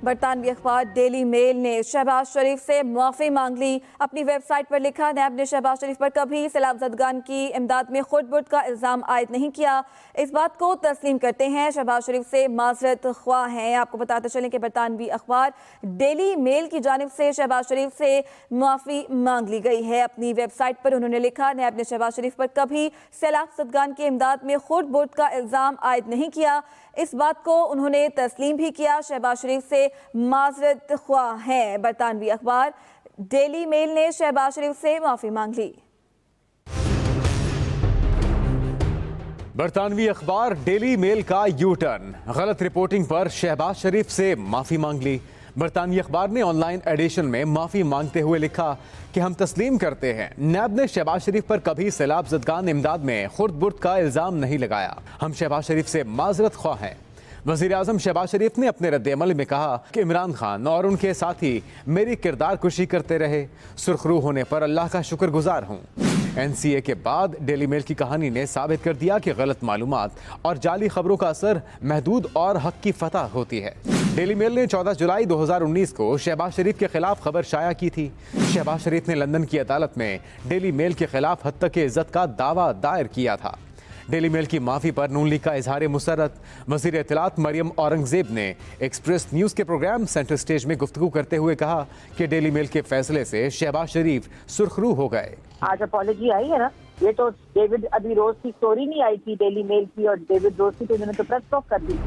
बरतानवी अखबार daily mail ने शहबाज शरीफ से माफ़ी मांग ली। अपनी वेबसाइट पर लिखा, नैब ने शहबाज शरीफ पर कभी सैलाब ज़दगान की इमदाद में खुर्द बुर्द का इल्ज़ाम आयद नहीं किया। इस बात को तस्लीम करते हैं, शहबाज शरीफ से माजरत ख्वाह हैं। आपको बताते चलें कि बरतानवी अखबार डेली मेल की जानिब से शहबाज शरीफ से माफ़ी मांग ली गई है। अपनी वेबसाइट पर उन्होंने लिखा, नैब ने शहबाज शरीफ पर कभी सैलाब ज़दगान की इमदाद में खुर्द बुर्द का इल्ज़ाम आयद नहीं किया। इस बात को उन्होंने तस्लीम भी किया। शहबाज शरीफ से माजरत ख्वाह हैं। बरतानवी अखबार डेली मेल ने शहबाज शरीफ से माफी मांग ली। बरतानवी अखबार डेली मेल का यू टर्न, गलत रिपोर्टिंग पर शहबाज शरीफ से माफी मांग ली। बरतानवी अखबार ने ऑनलाइन एडिशन में माफी मांगते हुए लिखा कि हम तस्लीम करते हैं, नैब ने शहबाज शरीफ पर कभी सैलाब ज़दगान इमदाद में खुर्द बुर्द का इल्ज़ाम नहीं लगाया। हम शहबाज शरीफ से माजरत ख्वाह हैं। वज़ीर आज़म शहबाज शरीफ ने अपने रद्द-ए-अमल में कहा कि इमरान खान और उनके साथी मेरी किरदार कुशी करते रहे, सुर्खरू होने पर अल्लाह का शुक्रगुजार हूँ। NCA के बाद डेली मेल की कहानी ने साबित कर दिया कि गलत मालूमात और जाली खबरों का असर महदूद और हक की फतह होती है। डेली मेल ने 14 जुलाई 2019 को शहबाज शरीफ के खिलाफ खबर शाया की थी। शहबाज शरीफ ने लंदन की अदालत में डेली मेल के खिलाफ हत्या के इज्जत का दावा दायर किया था। डेली मेल की माफ़ी पर नून लीग का इजहार मुसर्रत। वज़ीर इत्तलात मरियम औरंगज़ेब ने एक्सप्रेस न्यूज़ के प्रोग्राम सेंटर स्टेज में गुफ्तगू करते हुए कहा कि डेली मेल के फैसले से शहबाज शरीफ सुर्खरू हो गए। आज अपॉलॉजी आई है ना, ये तो डेविड अभी रोज की स्टोरी नहीं आई थी डेली मेल की, और डेविड रोज की तो इन्होंने तो प्रेस टॉक कर दी।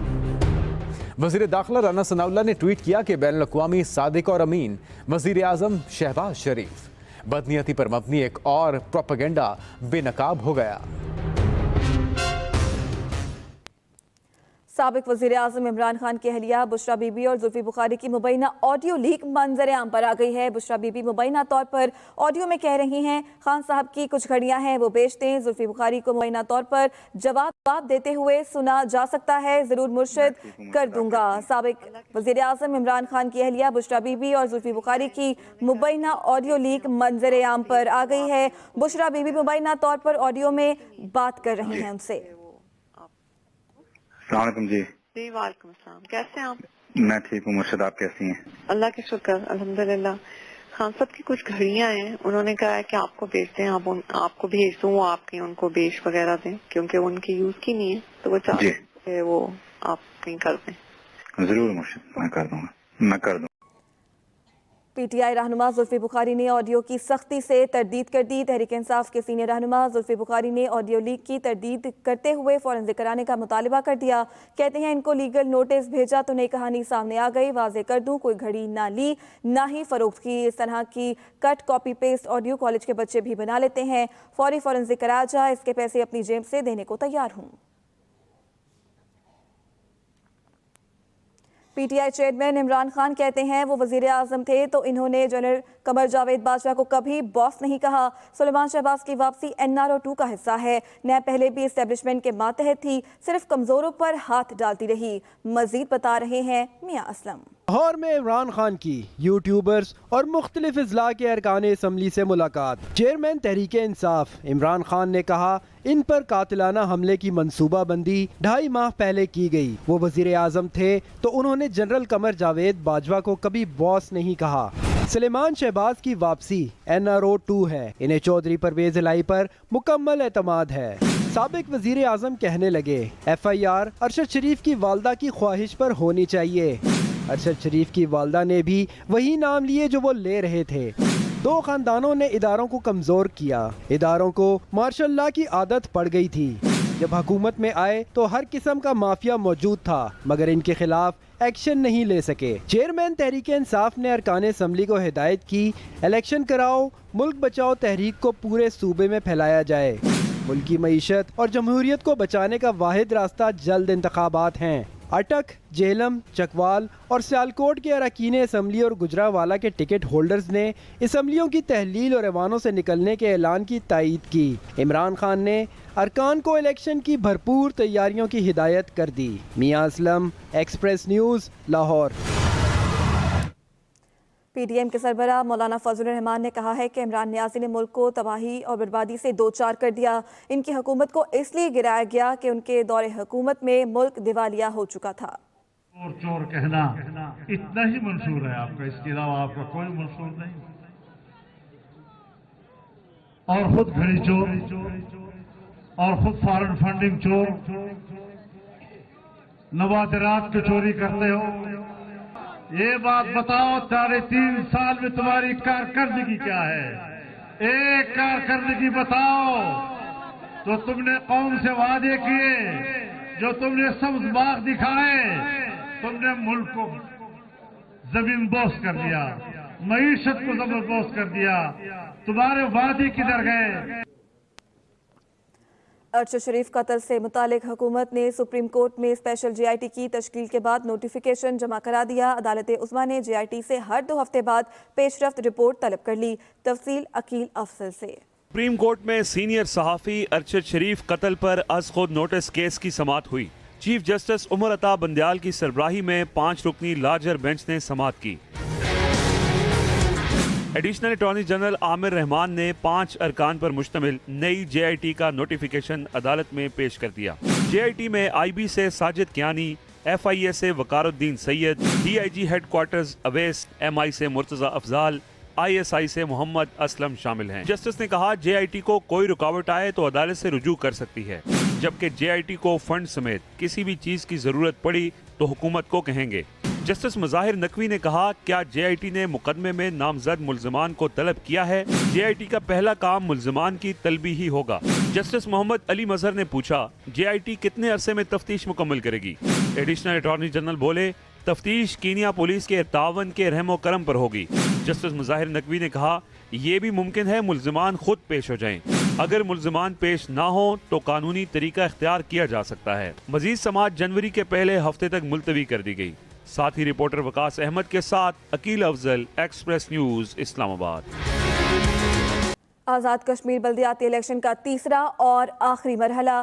वज़ीर दाखिला राना सनाउल्लाह ने ट्वीट किया कि बैनुल अक़वामी सादिक और अमीन वज़ीर आज़म शहबाज शरीफ, बदनीयती पर मबनी एक और प्रोपेगेंडा बेनकाब हो गया। साबिक वज़ीर आज़म इमरान खान की अहलिया बुशरा बीबी और जुल्फी बुखारी की मुबैना ऑडियो लीक मंजर आम पर आ गई है। बुशरा बीबी मुबैना तौर पर ऑडियो में कह रही हैं, खान साहब की कुछ घड़ियां हैं वो बेच दें। जुल्फी बुखारी को मुबैना तौर पर जवाब देते हुए सुना जा सकता है, ज़रूर मुर्शिद कर दूंगा। साबिक वज़ीर आज़म इमरान खान की अहलिया बुशरा बीबी और जुल्फी बुखारी की मुबैना ऑडियो लीक मंजर आम पर आ गई है। बुशरा बीबी मुबैना तौर पर ऑडियो में बात कर रही हैं उनसे। जी वालेकुम अस्सलाम, कैसे हैं आप? मैं ठीक हूँ मुर्शिद, आप कैसी हैं? अल्लाह के शुक्र, अल्हम्दुलिल्लाह। खान साहब की कुछ घड़ियां हैं, उन्होंने कहा है कि आपको बेच दें, आपको भेज दूं, वो आपकी उनको बेच वगैरह दें, क्योंकि उनकी यूज की नहीं है, तो वो चाहते हैं वो आप कहीं कर दें। जरूर मुर्शिद, मैं कर दूंगा, मैं कर दूंगा। PTI रहनुमा जुल्फी बुखारी ने ऑडियो की सख्ती से तरदीद कर दी। तहरीक इंसाफ के सीनियर रहनुमा जुल्फी बुखारी ने ऑडियो लीक की तरदीद करते हुए फौरन जिक्र कराने का मुतालबा कर दिया। कहते हैं, इनको लीगल नोटिस भेजा तो नई कहानी सामने आ गई। वाजे कर दूं, कोई घड़ी ना ली ना ही फरोख्त की। इस तरह की cut copy paste audio college के बच्चे भी बना लेते हैं। फौरन जिक्र आ जाए, इसके पैसे अपनी जेब से देने को तैयार हूँ। PTI चेयरमैन इमरान खान कहते हैं, वो वज़ीर आज़म थे तो इन्होंने जनरल कमर जावेद बाजवा को कभी बॉस नहीं कहा। सुलेमान शहबाज की वापसी NRO 2 का हिस्सा है। नैब पहले भी एस्टेब्लिशमेंट के मातहत थी, सिर्फ कमजोरों पर हाथ डालती रही। मजीद बता रहे हैं मियां असलम। लाहौर में इमरान खान की यूट्यूबर्स और मुख्तलिफ अजला के अरकान असम्बली से मुलाकात। चेयरमैन तहरीक इंसाफ इमरान खान ने कहा, इन पर कातिलाना हमले की मंसूबाबंदी 2.5 माह पहले की गई। वो वजीर आजम थे तो उन्होंने जनरल कमर जावेद बाजवा को कभी बॉस नहीं कहा। सुलेमान शहबाज की वापसी NRO 2 है। इन्हें चौधरी परवेज इलाही पर मुकम्मल एतमाद है। साबिक वजीर आजम कहने लगे, FIR अरशद शरीफ की वालदा की ख्वाहिश पर होनी चाहिए। अरशद शरीफ की वालदा ने भी वही नाम लिए जो वो ले रहे थे। दो खानदानों ने इदारों को कमजोर किया। इदारों को मार्शल लॉ की आदत पड़ गई थी। जब हुकूमत में आए तो हर किस्म का माफिया मौजूद था, मगर इनके खिलाफ एक्शन नहीं ले सके। चेयरमैन तहरीक इंसाफ ने अरकान असम्बली को हिदायत की, इलेक्शन कराओ, मुल्क बचाओ तहरीक को पूरे सूबे में फैलाया जाए। मुल्क की मईशत और जमहूरियत को बचाने का वाहिद रास्ता जल्द इंतखाबात हैं। अटक, जेहलम, चकवाल और सियालकोट के अरकान असम्बली और गुजरावाला के टिकट होल्डर्स ने असम्बलियों की तहलील और ऐवानों से निकलने के ऐलान की तायीद की। इमरान खान ने अरकान को इलेक्शन की भरपूर तैयारियों की हिदायत कर दी। Mian Aslam, Express News, Lahore. PDM के सरबराह मौलाना फजल रहमान ने कहा है कि इमरान नियाज़ी ने मुल्क को तबाही और बर्बादी से दो चार कर दिया। इनकी हुकूमत को इसलिए गिराया गया कि उनके दौरे हुकूमत में मुल्क दिवालिया हो चुका था। चोर चोर कहना इतना ही मंशूर है आपका, इसके अलावा आपका कोई मंशूर नहीं। और खुद घड़ी चोर और खुद फॉरेन फंडिंग चोर, नवादिरात की चोरी करते हो। ये बात बताओ, 3.5 साल में तुम्हारी कारकर्दगी क्या है? एक कारकर्दगी बताओ जो तुमने कौम से वादे किए, जो तुमने सब्ज बाग दिखाए। तुमने मुल्क को जमीन बोस कर दिया, मईशत को जबरदोस्त कर दिया। तुम्हारे वादे किधर गए? अरशद शरीफ कत्ल से मुतालिक हुकूमत ने सुप्रीम कोर्ट में स्पेशल JIT की तश्कील के बाद नोटिफिकेशन जमा करा दिया। अदालत उस्मा ने JIT से हर 2 हफ्ते बाद पेशरफ्त रिपोर्ट तलब कर ली। तफसील अकील अफसल से। सुप्रीम कोर्ट में सीनियर सहाफ़ी अरशद शरीफ कत्ल पर अज खुद नोटिस केस की समाअत हुई। चीफ जस्टिस उमर अता बंदयाल की सरबराही में 5 रुकनी लार्जर बेंच ने समाअत की। Additional attorney general Aamir Rahman ने 5 अरकान पर मुश्तमिल नई JIT का नोटिफिकेशन अदालत में पेश कर दिया। JIT में IB से साजिद कियानी, FIA से Waqaruddin Syed, DIG headquarters Awais, MI से मुर्तजा अफजाल, ISI से मोहम्मद असलम शामिल हैं। जस्टिस ने कहा JIT को कोई रुकावट आए तो अदालत से रुजू कर सकती है, जबकि JIT को फंड समेत किसी भी चीज की जरूरत पड़ी तो हुकूमत को कहेंगे। जस्टिस मज़ाहिर नकवी ने कहा, क्या JIT ने मुकदमे में नामजद मुल्ज़िमान को तलब किया है? JIT का पहला काम मुल्ज़िमान की तलबी ही होगा। जस्टिस मोहम्मद अली मजहर ने पूछा, JIT कितने अरसे में तफ्तीश मुकम्मल करेगी? एडिशनल अटॉर्नी जनरल बोले, तफ्तीश कीनिया पुलिस के तावन के रहमो करम पर होगी। जस्टिस मज़ाहिर नकवी ने कहा, ये भी मुमकिन है मुल्ज़िमान खुद पेश हो जाएं। अगर मुल्ज़िमान पेश ना हो तो कानूनी तरीका इख्तियार किया जा सकता है। मजीद समाअत जनवरी के पहले हफ्ते तक मुलतवी कर दी गई। साथ ही रिपोर्टर वकास अहमद के साथ Aqeel Afzal, express news, Islamabad. Azad Kashmir बल्दियाती election का तीसरा और आखिरी मरहला।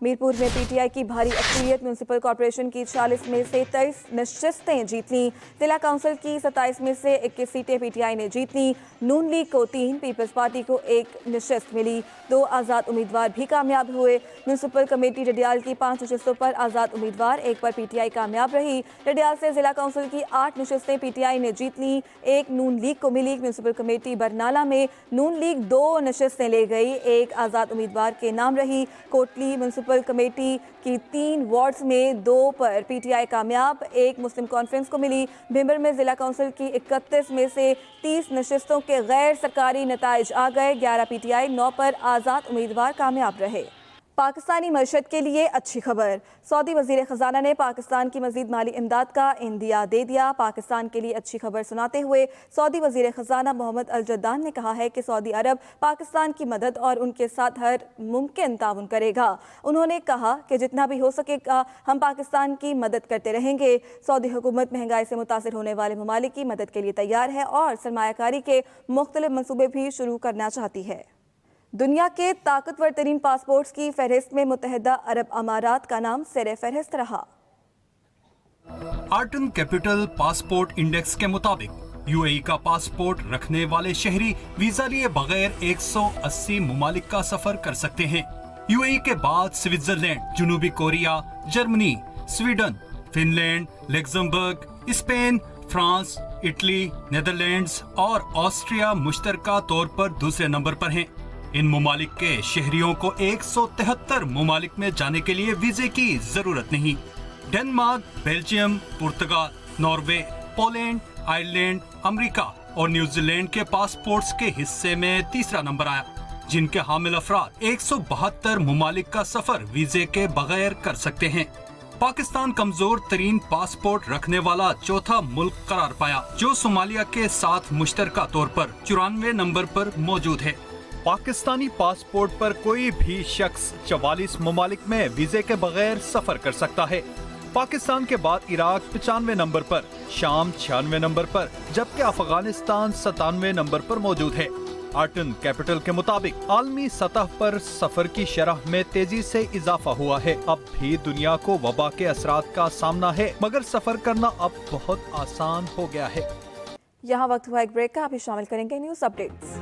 मीरपुर में PTI की भारी अक्सरियत म्यूनसिपल कॉर्पोरेशन की 40 में से 23 नशिस्तें जीत लीं। जिला काउंसिल की 27 में से 21 सीटें PTI ने जीत लीं। नून लीग को 3, पीपल्स पार्टी को 1 नशिस्त मिली। 2 आज़ाद उम्मीदवार भी कामयाब हुए। म्यूनसिपल कमेटी रडियाल की 5 नशिस्तों पर आज़ाद उम्मीदवार, 1 पर PTI कामयाब रही। रडियाल से जिला काउंसिल की 8 नशिस्तें PTI ने जीत लीं, 1 नून लीग को मिली। म्यूनसिपल कमेटी बरनाला में नून लीग 2 नशिस्तें ले गई, 1 आज़ाद उम्मीदवार के नाम रही। कोटली म्यूनसिपल कमेटी की 3 वार्ड्स में 2 पर PTI कामयाब, 1 मुस्लिम कॉन्फ्रेंस को मिली। भिंबर में जिला काउंसिल की 31 में से 30 नशिस्तों के गैर सरकारी नताइज आ गए, 11 PTI, 9 पर आज़ाद उम्मीदवार कामयाब रहे। पाकिस्तानी मईशत के लिए अच्छी खबर। सऊदी वज़ीर ख़जाना ने पाकिस्तान की मज़ीद माली इमदाद का इंदिया दे दिया। पाकिस्तान के लिए अच्छी खबर सुनाते हुए सऊदी वज़ीर ख़जाना मोहम्मद अल जद्दान ने कहा है कि सऊदी अरब पाकिस्तान की मदद और उनके साथ हर मुमकिन ताउन करेगा। उन्होंने कहा कि जितना भी हो सकेगा हम पाकिस्तान की मदद करते रहेंगे। सऊदी हुकूमत महंगाई से मुतासिर होने वाले ममालिक की मदद के लिए तैयार है और सरमायाकारी के मुख्तलिफ मनसूबे भी शुरू करना चाहती है। दुनिया के ताकतवर तरीन पासपोर्ट्स की फहरिस्त में मुत्तहिदा अरब अमारात का नाम सिरे फहरिस्त रहा। आर्टन कैपिटल पासपोर्ट इंडेक्स के मुताबिक UAE का पासपोर्ट रखने वाले शहरी वीजा लिए बगैर 180 मुमालिक का सफर कर सकते हैं। UAE के बाद स्विट्जरलैंड, जनूबी Korea, Germany, Sweden, Finland, Luxembourg, Spain, France, Italy, Netherlands और ऑस्ट्रिया मुश्तरका तौर पर दूसरे नंबर पर हैं। इन मुमालिक के शहरियों को 173 मुमालिक में जाने के लिए वीजे की जरूरत नहीं। डेनमार्क, बेल्जियम, पुर्तगाल, नॉर्वे, पोलैंड, आयरलैंड, अमेरिका और न्यूजीलैंड के पासपोर्ट्स के हिस्से में तीसरा नंबर आया, जिनके हामिल अफराद 172 मुमालिक का सफर वीजे के बगैर कर सकते हैं। पाकिस्तान कमजोर तरीन पासपोर्ट रखने वाला चौथा मुल्क करार पाया, जो सोमालिया के साथ मुश्तरका तौर पर 94 नंबर पर मौजूद है। पाकिस्तानी पासपोर्ट पर कोई भी शख्स 44 मुमालिक में वीजे के बगैर सफर कर सकता है। पाकिस्तान के बाद इराक 95 नंबर पर, शाम 96 नंबर पर, जबकि अफगानिस्तान 97 नंबर पर मौजूद है। आर्टन कैपिटल के मुताबिक आलमी सतह पर सफर की शरह में तेजी से इजाफा हुआ है। अब भी दुनिया को वबा के असरात का सामना है, मगर सफर करना अब बहुत आसान हो गया है। यहाँ वक्त हुआ एक ब्रेक का, अभी शामिल करेंगे न्यूज अपडेट्स।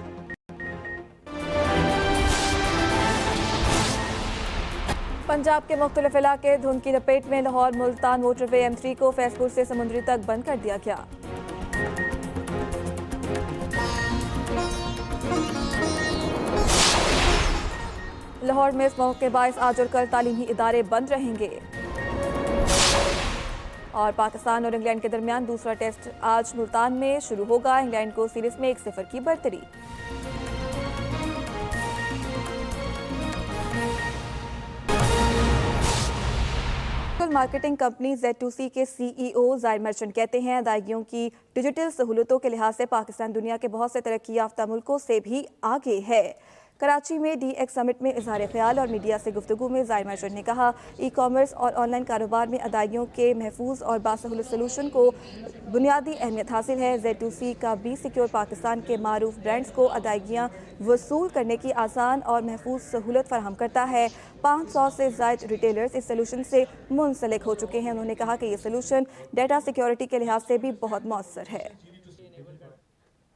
पंजाब के मुख्तलिफ इलाके धुंध की लपेट में। लाहौर मुल्तान मोटरवे M3 को फैजपुर से समुंदरी तक बंद कर दिया गया। लाहौर में स्मोक के बायस आज और कल तालीमी इदारे बंद रहेंगे। और पाकिस्तान और इंग्लैंड के दरमियान दूसरा टेस्ट आज मुल्तान में शुरू होगा। इंग्लैंड को सीरीज में 1-0 की बढ़तरी। मार्केटिंग कंपनी Z2C के CEO जाहिर मर्चेंट कहते हैं अदायगियों की डिजिटल सहूलतों के लिहाज से पाकिस्तान दुनिया के बहुत से तरक्की याफ्ता मुल्कों से भी आगे है। कराची में DX समिट में इजहार ख्याल और मीडिया से गुफ्तगू में जाहिर मर्चेंट ने कहा ई-कॉमर्स और ऑनलाइन कारोबार में अदायगियों के महफूज और बासहूलत सलूशन को बुनियादी अहमियत हासिल है। Z2C का बी सिक्योर पाकिस्तान के मारूफ ब्रांड्स को अदायगियाँ वसूल करने की आसान और महफूज सहूलत फराहम करता है। 500 से ज़ायद रिटेलर्स इस सलूशन से मुंसलिक हो चुके हैं। उन्होंने कहा कि ये सलूशन डाटा सिक्योरिटी के लिहाज से भी बहुत मौसर है।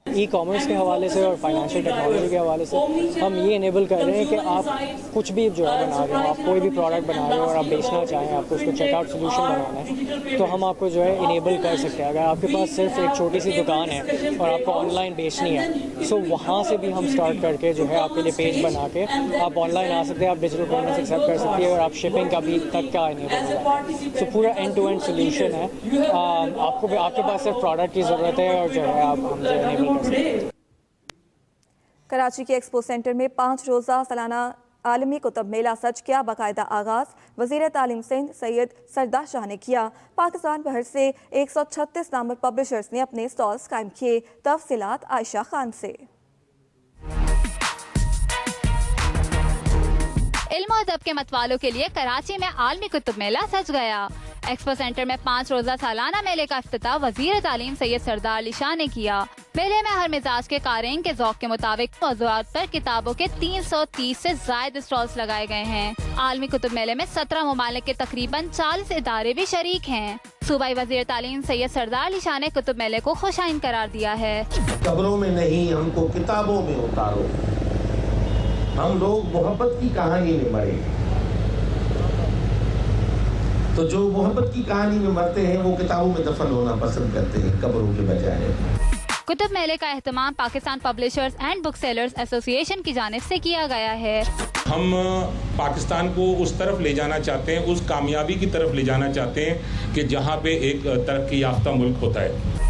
ई-कॉमर्स के हवाले से और फाइनेंशियल टेक्नोलॉजी के हवाले से हम ये इनेबल कर रहे हैं कि आप कुछ भी जो है बना रहे हो, आप कोई भी प्रोडक्ट बना रहे हो और आप बेचना चाहें, आपको उसको चेकआउट सोल्यूशन बनाना है तो हम आपको जो है इनेबल कर सकते हैं। अगर आपके पास सिर्फ एक छोटी सी दुकान है और आपको ऑनलाइन बेचनी है सो वहाँ से भी हम स्टार्ट करके जो है आपके लिए पेज बना के आप ऑनलाइन आ सकते हैं, आप डिजिटल पेमेंट्स एक्सेप्ट कर सकती है और आप शिपिंग का भी तक का इनेबल है। सो पूरा एंड टू एंड सोल्यूशन है। आपके पास सिर्फ प्रोडक्ट की ज़रूरत है और जो है आप हम जो इनेबल कराची के एक्सपो सेंटर में 5 रोज़ा सालाना आलमी कुतुब मेला सच क्या बाकायदा आगाज़ वज़ीर तालीम सिंध सैयद सरदार शाह ने किया। पाकिस्तान भर से 136 नामवर पब्लिशर्स ने अपने स्टॉल्स कायम किए। तफसीलात आयशा खान से। इल्म और अदब के मतवालों के लिए कराची में आलमी कुतुब मेला सज गया। एक्सपो सेंटर में 5 रोज़ा सालाना मेले का इफ्तिताह वज़ीर तालीम सैयद सरदार अली शाह ने किया। मेले में हर मिजाज के कारीन के ज़ौक़ के मुताबिक मौज़ूआत पर किताबों के 330 से ज़ायद स्टॉल्स लगाए गए हैं। आलमी कुतुब मेले में 17 ममालिक के तकरीबन 40 इदारे भी शरीक हैं। सूबाई वज़ीर तालीम सैयद सरदार अली शाह ने कुतुब मेले को खुशाइन करार दिया है। कब्रों में नहीं, हमको किताबों में उतारो। हम लोग मोहब्बत की कहानी में मरे, तो जो मोहब्बत की कहानी में मरते हैं वो किताबों में दफन होना पसंद करते हैं कब्रों के बजाय। कुतुब मेले का एहतमाम Pakistan publishers and book sellers association की जानिब से किया गया है। हम पाकिस्तान को उस तरफ ले जाना चाहते हैं, उस कामयाबी की तरफ ले जाना चाहते हैं कि जहाँ पे एक तरक्की याफ्ता मुल्क होता है।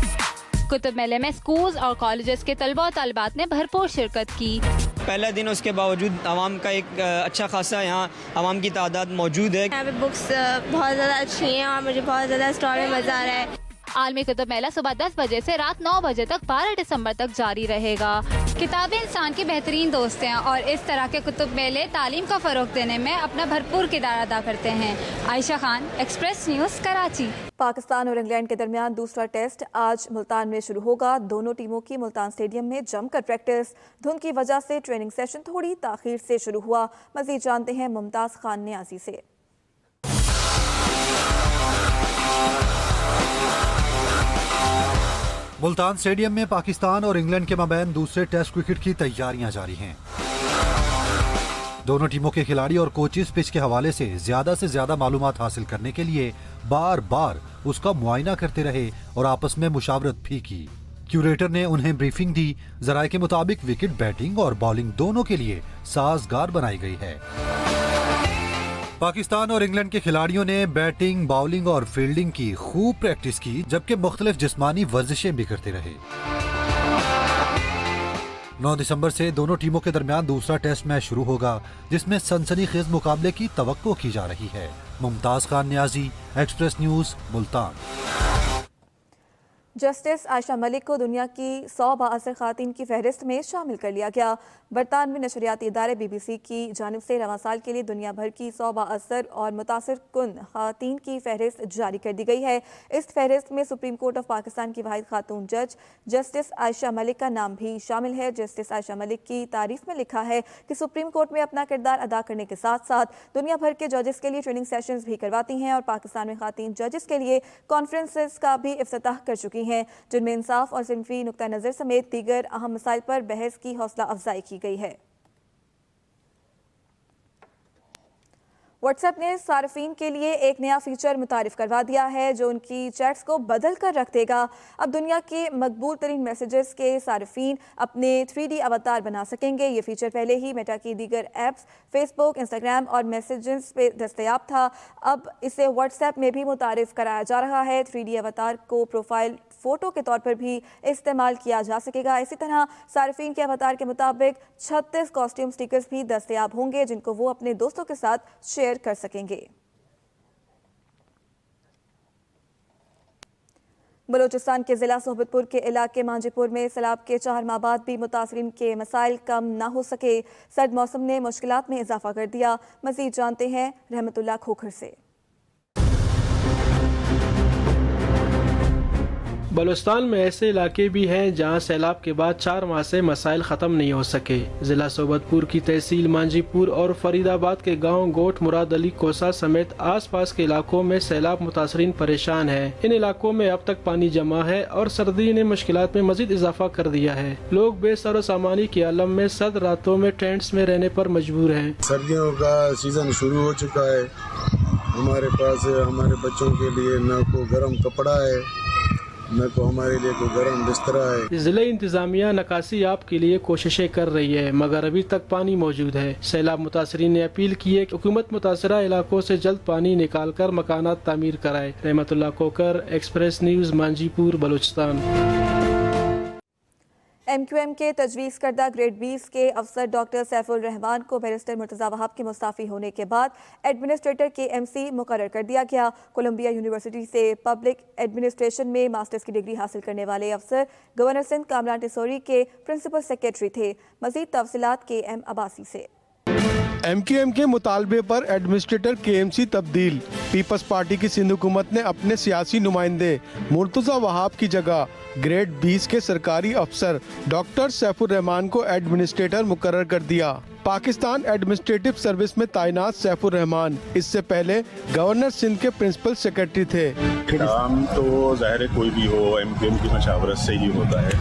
कुतुब मेले में स्कूल्स और कॉलेजेस के तलबा और तलबात ने भरपूर शिरकत की। पहला दिन उसके बावजूद आवाम का एक अच्छा खासा यहाँ आवाम की तादाद मौजूद है। यहाँ पे बुक्स बहुत ज़्यादा अच्छी हैं और मुझे बहुत ज़्यादा स्टॉल में मज़ा आ रहा है। आलमी कुतुब मेला सुबह 10 बजे से रात 9 बजे तक 12 दिसंबर तक जारी रहेगा। किताबें इंसान की बेहतरीन दोस्त हैं और इस तरह के कुतुब मेले तालीम का फ़रोग देने में अपना भरपूर किरदार अदा करते हैं। Ayesha Khan, Express News, Karachi. पाकिस्तान और इंग्लैंड के दरमियान दूसरा टेस्ट आज मुल्तान में शुरू होगा। दोनों टीमों की मुल्तान स्टेडियम में जमकर प्रैक्टिस। धुंध की वजह से ट्रेनिंग सेशन थोड़ी ताखीर से शुरू हुआ। मज़ीद जानते हैं मुमताज़ खान न्याजी से। मुल्तान स्टेडियम में पाकिस्तान और इंग्लैंड के माबैन दूसरे टेस्ट क्रिकेट की तैयारियां जारी हैं। दोनों टीमों के खिलाड़ी और कोचेस पिच के हवाले से ज्यादा मालूमात हासिल करने के लिए बार बार उसका मुआयना करते रहे और आपस में मुशावरत भी की। क्यूरेटर ने उन्हें ब्रीफिंग दी। जराये के मुताबिक विकेट बैटिंग और बॉलिंग दोनों के लिए साजगार बनाई गई है। पाकिस्तान और इंग्लैंड के खिलाड़ियों ने बैटिंग, बॉलिंग और फील्डिंग की खूब प्रैक्टिस की, जबकि मुख्तलिफ जिस्मानी वर्जिशें भी करते रहे। 9 दिसंबर से दोनों टीमों के दरमियान दूसरा टेस्ट मैच शुरू होगा, जिसमें सनसनीखेज मुकाबले की तवक्को की जा रही है। Mumtaz Khan Niazi, express news, Multan. Justice Ayesha Malik को दुनिया की 100 बाअसर खातिन की फहरिस्त में शामिल कर लिया गया। बरतानवी नशरियाती इदारे BBC की जानिब से रवां साल के लिए दुनिया भर की 100 बाअसर और मुतासिर कुन खातिन की फहरिस्त जारी कर दी गई है। इस फहरिस्त में सुप्रीम कोर्ट ऑफ पाकिस्तान की वाहिद खातून जज जस्टिस आयशा मलिक का नाम भी शामिल है। जस्टिस आयशा मलिक की तारीफ में लिखा है कि सुप्रीम कोर्ट में अपना किरदार अदा करने के साथ साथ दुनिया भर के जजेस के लिए ट्रेनिंग सेशंस भी करवाती हैं और पाकिस्तान में खातिन जजेस के लिए कॉन्फ्रेंसेस का भी इफ्तिताह कर चुकी हैं, जिनमें इंसाफ और सिनफी नुक्ता नज़र समेत दीगर अहम मसाइल पर बहस की हौसला अफजाई की गई है। व्हाट्सएप ने सार्फिन के लिए एक नया फीचर मुतारिफ करवा दिया है जो उनकी चैट्स को बदल कर रख देगा। अब दुनिया के मकबूल तरीन मैसेजेस के सार्फिन अपने 3D अवतार बना सकेंगे। ये फीचर पहले ही मेटा की दीगर ऐप्स फेसबुक, इंस्टाग्राम और मैसेजेस पे दस्तयाब था। अब इसे व्हाट्सएप में भी मुतारिफ कराया जा रहा है। 3D अवतार को प्रोफाइल फ़ोटो के तौर पर भी इस्तेमाल किया जा सकेगा। इसी तरह सार्फिन के अवतार के मुताबिक 36 कॉस्ट्यूम स्टिकर्स भी दस्तयाब होंगे जिनको वो अपने दोस्तों के साथ शेयर कर सकेंगे। बलूचिस्तान के जिला सोहबतपुर के इलाके मांजीपुर में सैलाब के 4 माह बाद भी मुतासरीन के मसाइल कम ना हो सके। सर्द मौसम ने मुश्किलात में इजाफा कर दिया। मजीद जानते हैं रहमतुल्लाह खोखर से। बलूचिस्तान में ऐसे इलाके भी हैं जहां सैलाब के बाद 4 माह से मसाइल ख़त्म नहीं हो सके। जिला सोबतपुर की तहसील मांजीपुर और फरीदाबाद के गांव गोट, मुराद अली, कोसा समेत आसपास के इलाकों में सैलाब मुतासरीन परेशान हैं। इन इलाकों में अब तक पानी जमा है और सर्दी ने मुश्किलात में मजीद इजाफा कर दिया है। लोग बेसर सामानी के आलम में सर्द रातों में टेंट्स में रहने पर मजबूर हैं। सर्दियों का सीजन शुरू हो चुका है। हमारे पास हमारे बच्चों के लिए न को गर्म कपड़ा है न तो हमारे लिए कोई गर्म बिस्तरा है। जिले इंतजामिया नकासी आप के लिए कोशिशें कर रही है मगर अभी तक पानी मौजूद है। सैलाब मुतासरीन ने अपील की है कि हुकूमत मुतासरा इलाकों से जल्द पानी निकाल कर मकानात तामीर कराए। रहमतुल्लाह खोकर, एक्सप्रेस न्यूज, मांजीपुर, बलूचिस्तान। MQM के तजवीज़ करदा ग्रेड 20 के अफसर डॉक्टर सैफुल रहमान को बैरिस्टर मुर्तज़ा वहाब के मुस्ताफ़ी होने के बाद एडमिनिस्ट्रेटर KMC मुकर्रर कर दिया गया। कोलंबिया यूनिवर्सिटी से पब्लिक एडमिनिस्ट्रेशन में मास्टर्स की डिग्री हासिल करने वाले अफसर गवर्नर सिंध कामरान टिसोरी के प्रिंसिपल सेक्रेटरी थे। मज़ीद तफसीलात KM अब्बासी से। MQM के मुतालबे पर एडमिनिस्ट्रेटर KMC तब्दील। पीपल्स पार्टी की सिंध हुकूमत ने अपने सियासी नुमाइंदे मुर्तज़ा वहाब की जगह ग्रेड 20 के सरकारी अफसर डॉक्टर सैफुर रहमान को एडमिनिस्ट्रेटर मुकर्रर कर दिया। पाकिस्तान एडमिनिस्ट्रेटिव सर्विस में तैनात सैफुर रहमान इससे पहले गवर्नर सिंध के प्रिंसिपल सेक्रेटरी थे। काम तो जाहिर है कोई भी हो MQM की मशावरत से ही होता है,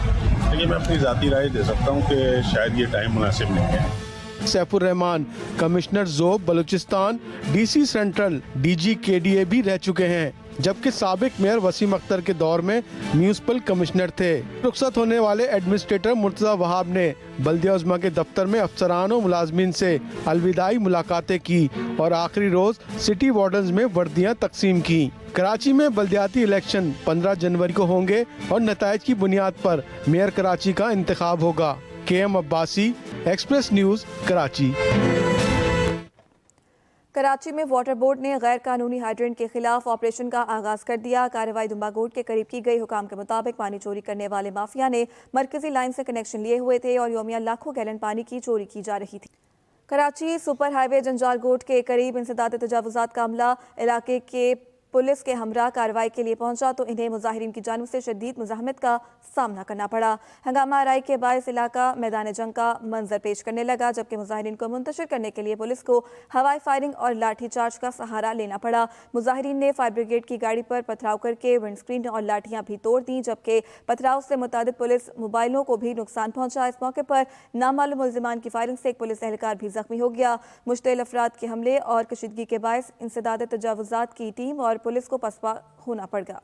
लेकिन मैं अपनी जाती राय दे सकता हूँ कि शायद ये टाइम मुनासिब नहीं है। Saifur Rahman commissioner Zhob Balochistan, DC central, DG KDA भी रह चुके हैं, जबकि साबिक मेयर वसीम अख्तर के दौर में म्यूनिसिपल कमिश्नर थे। रुखसत होने वाले एडमिनिस्ट्रेटर मुर्तज़ा वहाब ने बल्दिया उज़्मा के दफ्तर में अफसरान और मुलाजमीन से अलविदाई मुलाकातें की और आखिरी रोज सिटी वार्डन्स में वर्दियाँ तकसीम की। कराची में बल्दियाती इलेक्शन 15 जनवरी को होंगे और नताइज की बुनियाद पर मेयर कराची का इंतखाब होगा। KM Abbasi, express news, Karachi. Karachi में वाटर बोर्ड ने गैर कानूनी हाइड्रेंट के खिलाफ ऑपरेशन का आगाज कर दिया। कार्रवाई दुम्बागोट के करीब की गई। हुकाम के मुताबिक पानी चोरी करने वाले माफिया ने मरकजी लाइन से कनेक्शन लिए हुए थे और योमिया लाखों गैलन पानी की चोरी की जा रही थी। कराची सुपर हाईवे जंजालगोट के करीब इंसदाद तजावुजात का अमला इलाके के पुलिस के हमरा कार्रवाई के लिए पहुंचा तो इन्हें मुजाहिरीन की जानिब से शदीद मुज़ाहमत का सामना करना पड़ा। हंगामा आराई के बायस इलाका मैदान जंग का मंजर पेश करने लगा, जबकि मुजाहिरीन को मुंतशिर करने के लिए पुलिस को हवाई फायरिंग और लाठी चार्ज का सहारा लेना पड़ा। मुजाहिरीन ने फायर ब्रिगेड की गाड़ी पर पथराव करके विंडस्क्रीन और लाठियां भी तोड़ दी, जबकि पथराव से मुतादिद पुलिस मोबाइलों को भी नुकसान पहुंचा। इस मौके पर नामालूम मुल्जिमान की फायरिंग से एक पुलिस एहलकार भी जख्मी हो गया। मुश्तिल अफराद के हमले और कशीदगी के बायस इंसदाद तजावुजात की टीम और पुलिस को पसपा होना पड़ गया।